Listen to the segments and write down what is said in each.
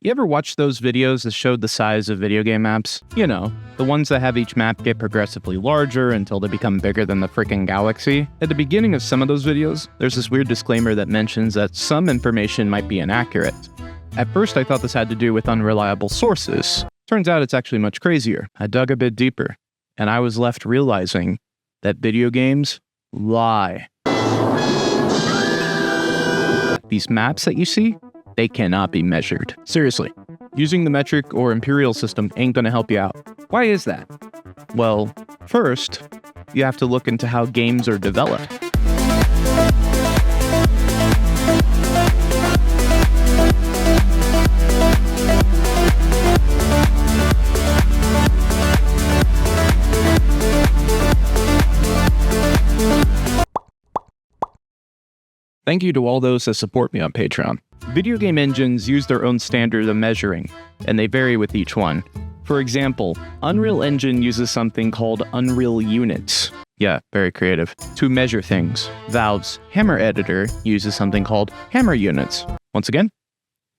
You ever watch those videos that showed the size of video game maps? You know, the ones that have each map get progressively larger until they become bigger than the freaking galaxy. At the beginning of some of those videos, there's this weird disclaimer that mentions that some information might be inaccurate. At first, I thought this had to do with unreliable sources. Turns out it's actually much crazier. I dug a bit deeper, and I was left realizing that video games lie. These maps that you see, they cannot be measured. Seriously, using the metric or imperial system ain't gonna help you out. Why is that? Well, first, you have to look into how games are developed. Thank you to all those that support me on Patreon. Video game engines use their own standard of measuring, and they vary with each one. For example, Unreal Engine uses something called Unreal Units. Yeah, very creative. To measure things. Valve's Hammer Editor uses something called Hammer Units. Once again,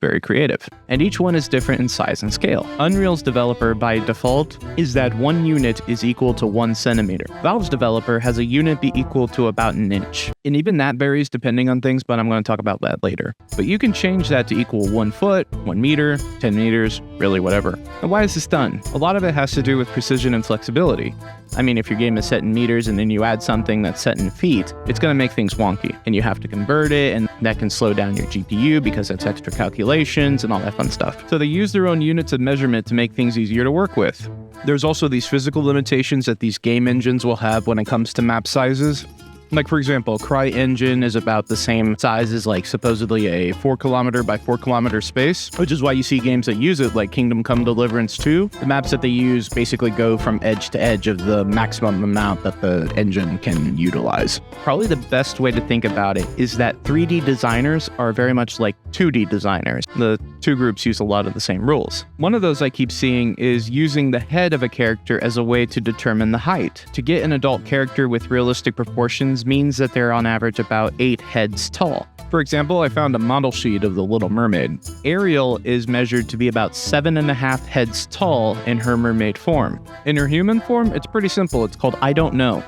very creative. And each one is different in size and scale. Unreal's developer, by default, is that 1 unit is equal to 1 centimeter. Valve's developer has a unit be equal to about an inch. And even that varies depending on things, but I'm going to talk about that later. But you can change that to equal 1 foot, 1 meter, 10 meters, really whatever. And why is this done? A lot of it has to do with precision and flexibility. I mean, if your game is set in meters and then you add something that's set in feet, it's going to make things wonky. And you have to convert it, and that can slow down your GPU because that's extra calculations and all that fun stuff. So they use their own units of measurement to make things easier to work with. There's also these physical limitations that these game engines will have when it comes to map sizes. Like, for example, CryEngine is about the same size as, like, supposedly a 4 kilometer by 4 kilometer space, which is why you see games that use it, like Kingdom Come Deliverance 2. The maps that they use basically go from edge to edge of the maximum amount that the engine can utilize. Probably the best way to think about it is that 3D designers are very much like 2D designers. The two groups use a lot of the same rules. One of those I keep seeing is using the head of a character as a way to determine the height. To get an adult character with realistic proportions means that they're on average about 8 heads tall. For example, I found a model sheet of the Little Mermaid. Ariel is measured to be about 7.5 heads tall in her mermaid form. In her human form, it's pretty simple. It's called I don't know.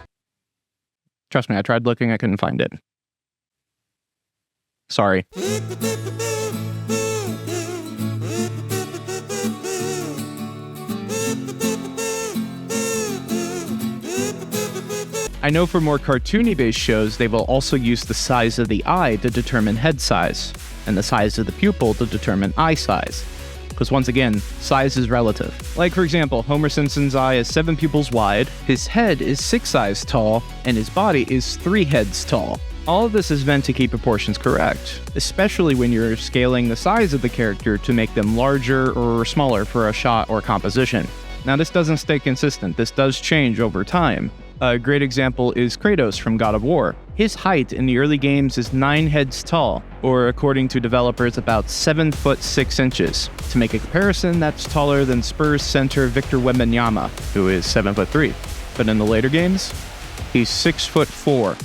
Trust me, I tried looking, I couldn't find it. Sorry. I know for more cartoony-based shows, they will also use the size of the eye to determine head size, and the size of the pupil to determine eye size. Because once again, size is relative. Like, for example, Homer Simpson's eye is 7 pupils wide, his head is 6 eyes tall, and his body is 3 heads tall. All of this is meant to keep proportions correct, especially when you're scaling the size of the character to make them larger or smaller for a shot or composition. Now, this doesn't stay consistent. This does change over time. A great example is Kratos from God of War. His height in the early games is 9 heads tall, or according to developers, about 7 foot 6 inches. To make a comparison, that's taller than Spurs center Victor Wembanyama, who is 7 foot 3. But in the later games, he's 6 foot 4.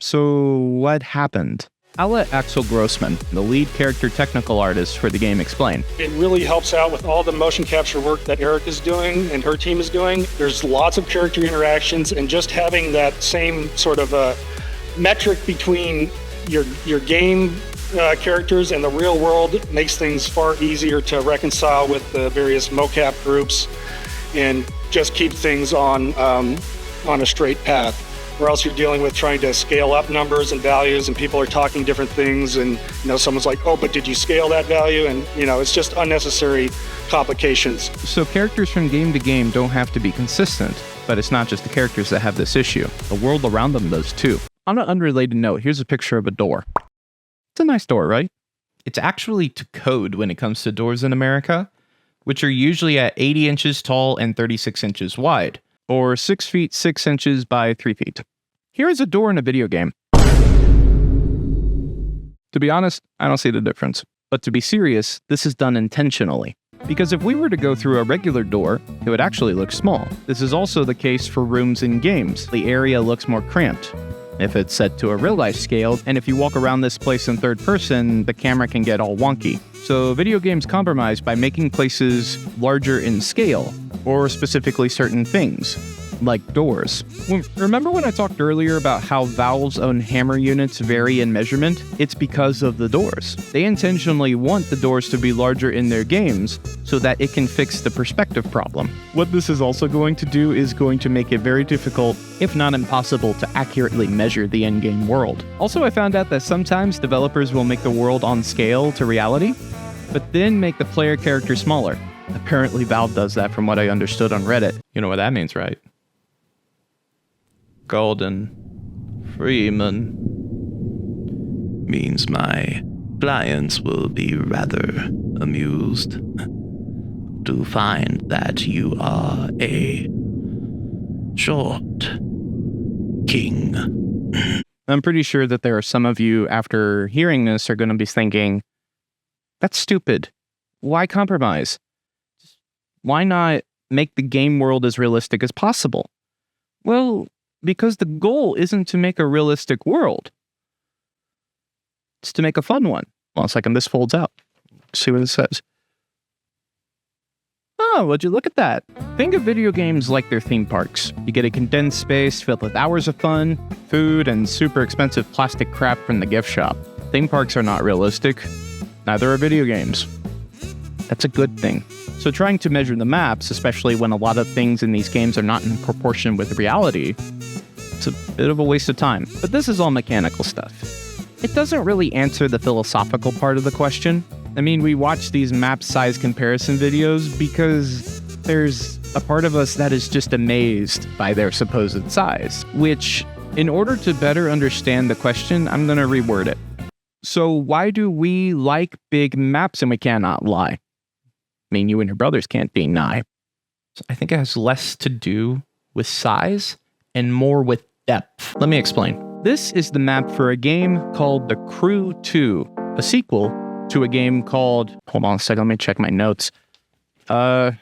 So what happened? I'll let Axel Grossman, the lead character technical artist for the game, explain. It really helps out with all the motion capture work that Eric is doing and her team is doing. There's lots of character interactions, and just having that same sort of metric between your game characters and the real world makes things far easier to reconcile with the various mocap groups and just keep things on a straight path. Or else you're dealing with trying to scale up numbers and values, and people are talking different things, and someone's like, oh, but did you scale that value? And it's just unnecessary complications. So characters from game to game don't have to be consistent, but it's not just the characters that have this issue. The world around them does too. On an unrelated note, here's a picture of a door. It's a nice door, right? It's actually to code when it comes to doors in America, which are usually at 80 inches tall and 36 inches wide. Or 6 feet 6 inches by 3 feet. Here is a door in a video game. To be honest, I don't see the difference. But to be serious, this is done intentionally. Because if we were to go through a regular door, it would actually look small. This is also the case for rooms in games. The area looks more cramped. if it's set to a real-life scale, and if you walk around this place in third person, the camera can get all wonky. So video games compromise by making places larger in scale, or specifically certain things, like doors. Remember when I talked earlier about how Valve's own hammer units vary in measurement? It's because of the doors. They intentionally want the doors to be larger in their games so that it can fix the perspective problem. What this is also going to do is going to make it very difficult, if not impossible, to accurately measure the in-game world. Also, I found out that sometimes developers will make the world on scale to reality, but then make the player character smaller. Apparently Valve does that from what I understood on Reddit. You know what that means, right? Golden Freeman means my clients will be rather amused to find that you are a short king. I'm pretty sure that there are some of you, after hearing this, are going to be thinking, that's stupid. Why compromise? Why not make the game world as realistic as possible? Well, because the goal isn't to make a realistic world. It's to make a fun one. One second, this folds out. Let's see what it says. Oh, would you look at that? Think of video games like their theme parks. You get a condensed space filled with hours of fun, food, and super expensive plastic crap from the gift shop. Theme parks are not realistic. Neither are video games. That's a good thing. So trying to measure the maps, especially when a lot of things in these games are not in proportion with reality, it's a bit of a waste of time. But this is all mechanical stuff. It doesn't really answer the philosophical part of the question. I mean, we watch these map size comparison videos because there's a part of us that is just amazed by their supposed size, which, in order to better understand the question, I'm going to reword it. So why do we like big maps and we cannot lie? I mean, you and your brothers can't deny. So I think it has less to do with size and more with depth. Let me explain. This is the map for a game called The Crew 2, a sequel to a game called... Hold on a second, let me check my notes. The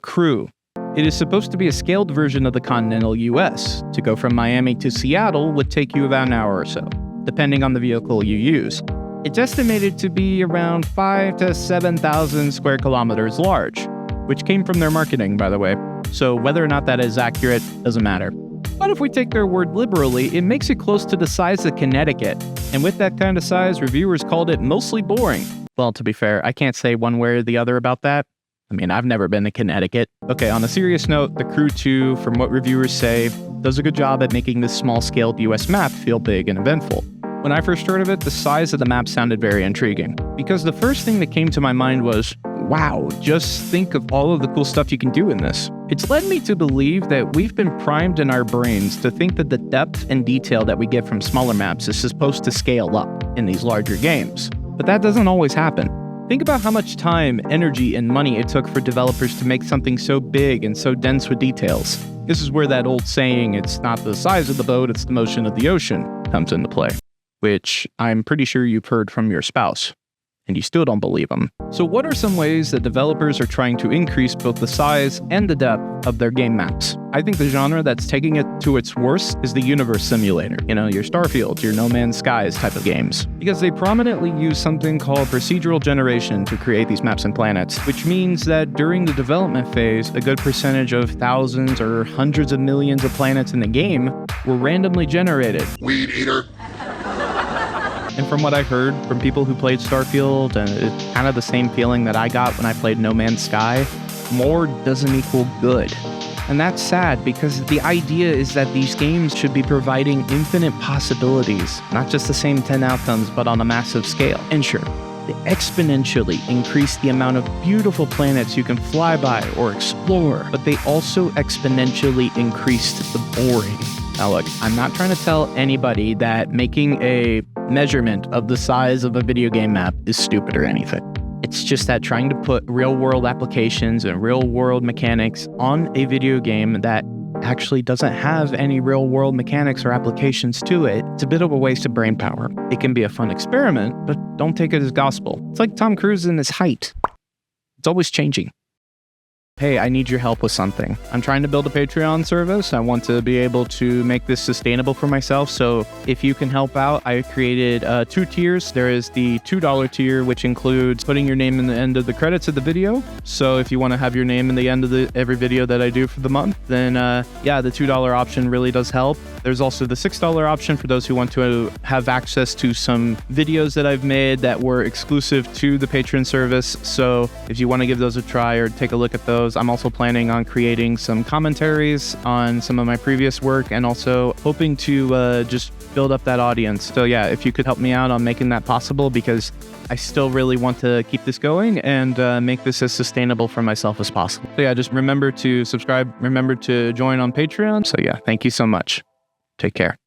Crew. It is supposed to be a scaled version of the continental US. To go from Miami to Seattle would take you about an hour or so, depending on the vehicle you use. It's estimated to be around 5,000 to 7,000 square kilometers large, which came from their marketing, by the way. So whether or not that is accurate doesn't matter. But if we take their word liberally, it makes it close to the size of Connecticut. And with that kind of size, reviewers called it mostly boring. Well, to be fair, I can't say one way or the other about that. I mean, I've never been to Connecticut. Okay, on a serious note, The Crew 2, from what reviewers say, does a good job at making this small-scaled US map feel big and eventful. When I first heard of it, the size of the map sounded very intriguing, because the first thing that came to my mind was, wow, just think of all of the cool stuff you can do in this. It's led me to believe that we've been primed in our brains to think that the depth and detail that we get from smaller maps is supposed to scale up in these larger games. But that doesn't always happen. Think about how much time, energy, and money it took for developers to make something so big and so dense with details. This is where that old saying, it's not the size of the boat, it's the motion of the ocean, comes into play. Which I'm pretty sure you've heard from your spouse, and you still don't believe them. So what are some ways that developers are trying to increase both the size and the depth of their game maps? I think the genre that's taking it to its worst is the universe simulator. You know, your Starfield, your No Man's Skies type of games. Because they prominently use something called procedural generation to create these maps and planets, which means that during the development phase, a good percentage of thousands or hundreds of millions of planets in the game were randomly generated. Weed eater. And from what I heard from people who played Starfield, and it's kind of the same feeling that I got when I played No Man's Sky, more doesn't equal good. And that's sad, because the idea is that these games should be providing infinite possibilities, not just the same 10 outcomes, but on a massive scale. And sure, they exponentially increase the amount of beautiful planets you can fly by or explore, but they also exponentially increased the boring. Now look, I'm not trying to tell anybody that making a measurement of the size of a video game map is stupid or anything. It's just that trying to put real-world applications and real-world mechanics on a video game that actually doesn't have any real-world mechanics or applications to it, it's a bit of a waste of brain power. It can be a fun experiment, but don't take it as gospel. It's like Tom Cruise and his height. It's always changing. hey, I need your help with something. I'm trying to build a Patreon service. I want to be able to make this sustainable for myself. So if you can help out, I created 2 tiers. There is the $2 tier, which includes putting your name in the end of the credits of the video. So if you want to have your name in the end of every video that I do for the month, then yeah, the $2 option really does help. There's also the $6 option for those who want to have access to some videos that I've made that were exclusive to the Patreon service. So if you want to give those a try or take a look at those, I'm also planning on creating some commentaries on some of my previous work and also hoping to just build up that audience. So yeah, if you could help me out on making that possible, because I still really want to keep this going and make this as sustainable for myself as possible. So yeah, just remember to subscribe, remember to join on Patreon. So yeah, thank you so much. Take care.